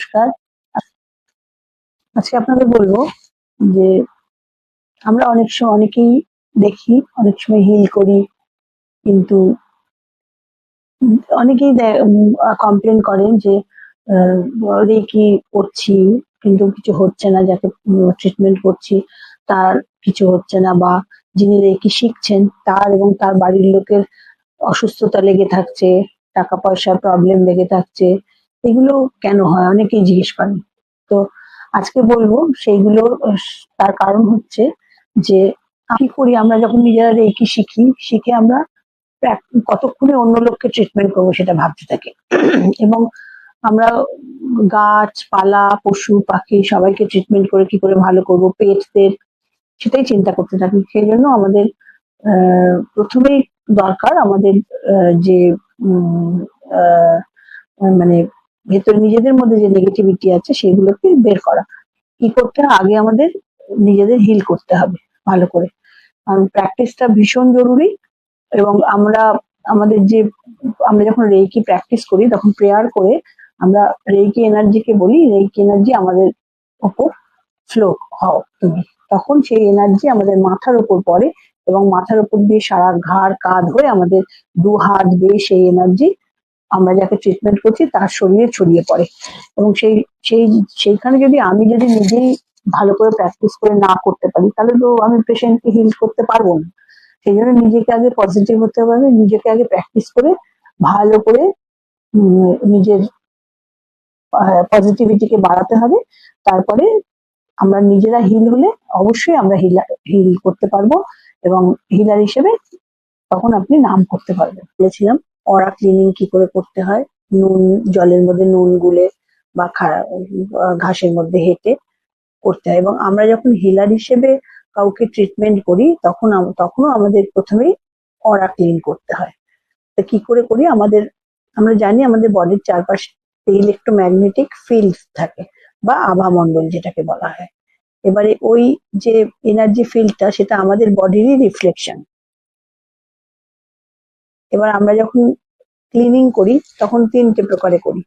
নমস্কার। আজকে আপনাদের বলবো যে আমরা অনেক সময় অনেকেই দেখি অনেক সময় হিল করি, কিন্তু অনেকেই কমপ্লেন করেন যে রেকি করছি কিন্তু কিছু হচ্ছে না, যাকে ট্রিটমেন্ট করছি তার কিছু হচ্ছে না, বা যিনি রেকি শিখছেন তার এবং তার বাড়ির লোকের অসুস্থতা লেগে থাকছে, টাকা পয়সার প্রবলেম লেগে থাকছে। এগুলো কেন হয় অনেকেই জিজ্ঞেস করেন। তো আজকে বলবো সেইগুলো তার কারণ হচ্ছে যে কি করি আমরা যখন নিজেরা রেকি শিখে আমরা কতক্ষণে অন্য লোককে ট্রিটমেন্ট করবো সেটা ভাবতে থাকি। এবং আমরা গাছপালা পশু পাখি সবাইকে ট্রিটমেন্ট করে কি করে ভালো করবো, পেটদের সেটাই চিন্তা করতে থাকি। সেই জন্য আমাদের প্রথমেই দরকার আমাদের যে মানে ভেতরে নিজেদের মধ্যে যে নেগেটিভিটি আছে সেগুলোকে বের করা। কি করতে হয়, আগে আমাদের নিজেদের হিল করতে হবে ভালো করে, কারণ প্র্যাকটিসটা ভীষণ জরুরি। এবং আমরা যখন রেইকি প্র্যাকটিস করি তখন প্রেয়ার করে আমরা রেইকি এনার্জিকে বলি, রেইকি এনার্জি আমাদের ওপর ফ্লো হও তুমি। তখন সেই এনার্জি আমাদের মাথার উপর পড়ে এবং মাথার উপর দিয়ে সারা ঘাড় কাঁধ হয়ে আমাদের দু হাত বেয়ে সেই এনার্জি আমরা যাকে ট্রিটমেন্ট করছি তার শরীরে ছড়িয়ে পড়ে। এবং সেইখানে আমি যদি নিজেই ভালো করে প্র্যাকটিস করে না করতে পারি, তাহলে তো আমি পেশেন্টকে হিল করতে পারবো না। সেই জন্য নিজেকে আগে পজিটিভ হতে হবে, নিজেকে আগে প্র্যাকটিস করে ভালো করে নিজের পজিটিভিটিকে বাড়াতে হবে। তারপরে আমরা নিজেরা হিল হলে অবশ্যই আমরা হিল করতে পারবো, এবং হিলার হিসেবে তখন আপনি নাম করতে পারবেন। বলেছিলাম অরা ক্লিনিং কি করে করতে হয়, নুন জলের মধ্যে নুন গুলে বা ঘাসের মধ্যে হেঁটে করতে হয়। এবং আমরা যখন হিলার হিসেবে কাউকে ট্রিটমেন্ট করি তখনও আমাদের প্রথমেই অরা ক্লিন করতে হয়। তা কি করে করি, আমরা জানি আমাদের বডির চারপাশে ইলেকট্রোম্যাগনেটিক ফিল্ড থাকে বা আভামণ্ডল যেটাকে বলা হয়। এবারে ওই যে এনার্জি ফিল্ডটা সেটা আমাদের বডিরই রিফ্লেকশন। এবার আমরা যখন ক্লিনিং করি তখন তিনটে প্রকারে করি।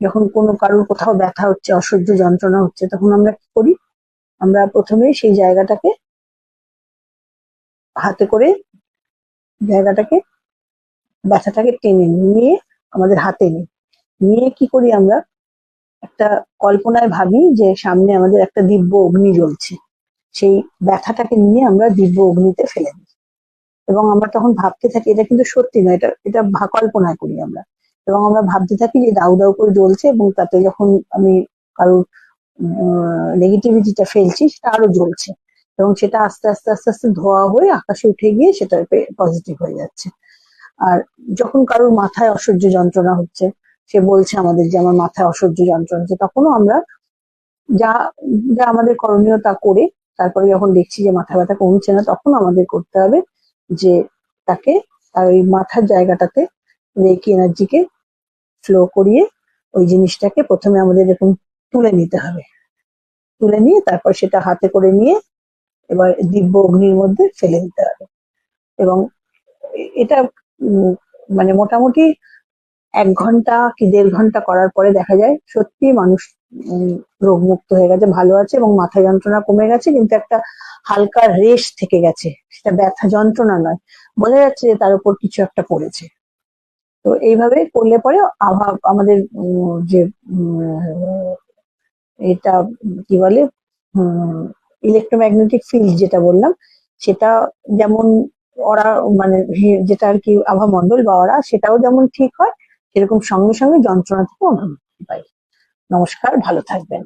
যখন কোনো কারোর কোথাও ব্যথা হচ্ছে, অসহ্য যন্ত্রণা হচ্ছে, তখন আমরা কি করি, আমরা প্রথমে সেই জায়গাটাকে হাতে করে ব্যথাটাকে টেনে নিয়ে আমাদের হাতে নিয়ে কি করি, আমরা একটা কল্পনায় ভাবি যে সামনে আমাদের একটা দিব্য অগ্নি জ্বলছে। সেই ব্যথাটাকে নিয়ে আমরা দিব্য অগ্নিতে ফেলে দিই এবং আমরা তখন ভাবতে থাকি, এটা কিন্তু সত্যি নয়, এটা কল্পনায় করি আমরা। এবং আমরা ভাবতে থাকি যে দাউ দাউ করে জ্বলছে, এবং তাতে যখন আমি কারোর নেগেটিভিটিটা ফেলছি সেটা আরো জ্বলছে, এবং সেটা আস্তে আস্তে আস্তে আস্তে ধোয়া হয়ে আকাশে উঠে গিয়ে সেটা পজিটিভ হয়ে যাচ্ছে। আর যখন কারোর মাথায় অসহ্য যন্ত্রণা হচ্ছে, সে বলছে আমাদের যে আমার মাথায় অসহ্য যন্ত্রণা হচ্ছে, তখনও আমরা যা যা আমাদের করণীয় তা করে তারপরে যখন দেখছি যে মাথা ব্যথা কমছে না, তখন আমাদের করতে হবে যে তাকে তার ওই মাথার জায়গাটাতে রেকি এনার্জিকে ফ্লো করিয়ে ওই জিনিসটাকে প্রথমে আমাদের এরকম তুলে নিতে হবে। তুলে নিয়ে তারপর সেটা হাতে করে নিয়ে এবার দিব্য অগ্নির মধ্যে ফেলে দিতে হবে। এবং এটা মানে মোটামুটি 1 ঘন্টা কি 1.5 ঘন্টা করার পরে দেখা যায় সত্যি মানুষ রোগমুক্ত হয়ে গেছে, ভালো আছে, এবং মাথা যন্ত্রণা কমে গেছে, কিন্তু একটা হালকা রেশ থেকে গেছে, সেটা ব্যথা যন্ত্রণা নয়, বোঝা যাচ্ছে যে তার উপর কিছু একটা পড়েছে। তো এইভাবে করলে পরে আমাদের যে এটা কি বলে ইলেকট্রোম্যাগনেটিক ফিল্ড যেটা বললাম, সেটা যেমন ওরা মানে যেটা আর কি আভামণ্ডল বা ওরা, সেটাও যেমন ঠিক হয়, সেরকম সঙ্গে সঙ্গে যন্ত্রণা থেকে অনুভূতি পাই। নমস্কার, ভালো থাকবেন।